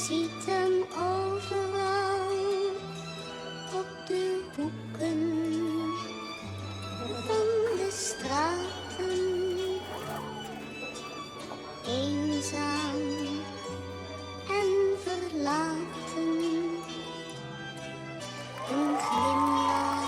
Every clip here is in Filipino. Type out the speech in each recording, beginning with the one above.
see them overall op de hoeken van de straten. Eenzaam en verlaten. Een glimlach.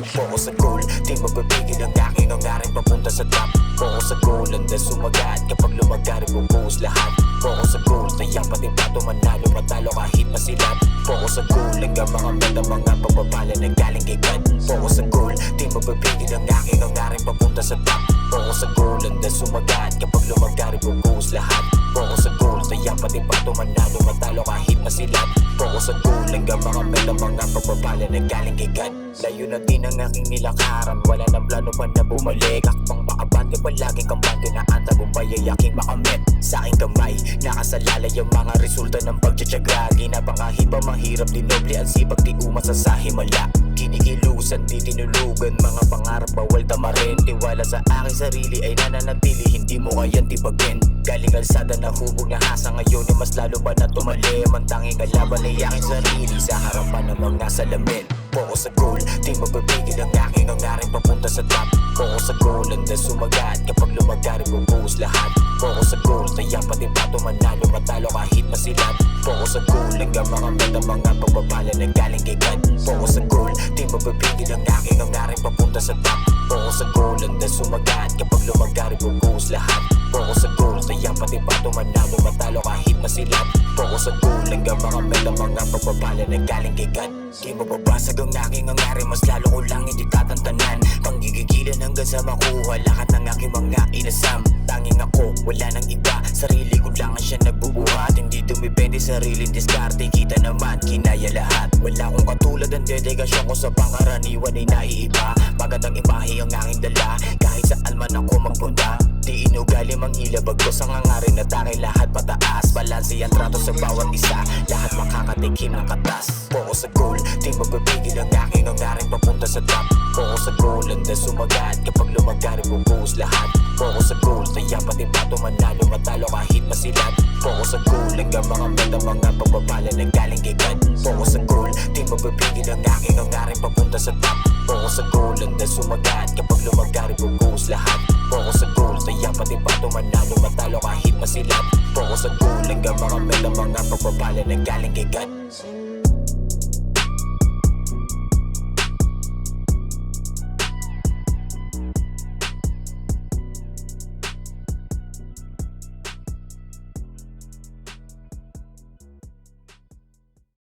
Focus sa goal, di mapapigil ang aking hangarin papunta sa top. Focus sa goal, handa sumagat kapag lumagarin bubuhos lahat. Focus sa goal, tayang pati bato manalo matalo kahit masilat. Focus sa goal, hanggang mga meta mga pagpapala na galing kay God. Focus sa goal, di mapapigil ang aking hangarin papunta sa top. Focus sa goal, handa sumagat kapag lumagarin bubuhos lahat. Focus sa goal, tayang pati bato manalo matalo kahit masilat. Focus sa goal, hanggang mga meta mga pagpapala na galing kay God. Layo na din ang aking nilakaran, wala nang plano pa na bumalik. Akpang makabante, palaging kampante na ang tagumpay ay aking makamit. Sa aking kamay, nakasalalay ang mga resulta ng pagtsatsaga. Ginapangahi pa mahirap, dinoble ang sipag, di umasa sa himala. Kinikilusan, di tinulugan, mga pangarap bawal tamarin. Tiwala sa aking sarili ay nananatili, hindi mo kayang tibagin. Galing kalsada na hubog na hasa, ngayon ay mas lalo pa na tumalim. Ang tanging kalaban ay aking sarili sa harapan ng mga salamin. Focus sa goal, di mapapigil ang aking hangarin papunta sa top. Focus sa goal, handa sumagat kapag lumagarin bubuhos lahat. Focus sa goal, tayang pati bato manalo matalo kahit masilat. Focus sa goal, hanggang mga meta mga pagpapala na galing kay God. Focus sa goal, di mapapigil ang aking hangarin papunta sa top. Focus sa goal, handa sumagat kapag lumagarin bubuhos lahat. Focus sa goal, tayang pati bato manalo matalo kahit masilat. Focus sa goal, hanggang mga meta mga pagpapala na galing kay God. Di mababasag ang aking hangarin, mas lalo ko lang hindi tatantanan. Panggigigilan hanggang sa makuha lahat ng aking mga inasam. Tanging ako, wala nang iba, sarili ko lang ang siya nagbubuhat. Hindi dumipende sariling diskarte, kita naman, kinaya lahat. Wala akong katulad ang dedigasyon ko sa pangkaraniwan ay naiiba. Magandang imahe ang aking dala, kahit saan man ako magpunta. Di inugali manghila, bagos ang hangarin at aking lahat pataas. Balanse ang trato sa bawat isa, lahat makakatikim ng katas. Focus sa goal, di mapapigil ang aking hangarin papunta sa top. Focus sa goal, handa sumagat kapag lumagarin bubuhos lahat. Focus sa goal, tayang pati bato manalo matalo kahit masilat. Focus sa goal, hanggang mga meta mga pagpapala na galing kay God. Focus sa goal, di mapapigil ang aking hangarin papunta sa top. Focus sa goal, handa sumagat kapag lumagarin bubuhos lahat. Focus sa goal, tayang pati bato manalo matalo kahit masilat. Focus sa goal, hanggang mga meta mga pagpapala na galing kay God.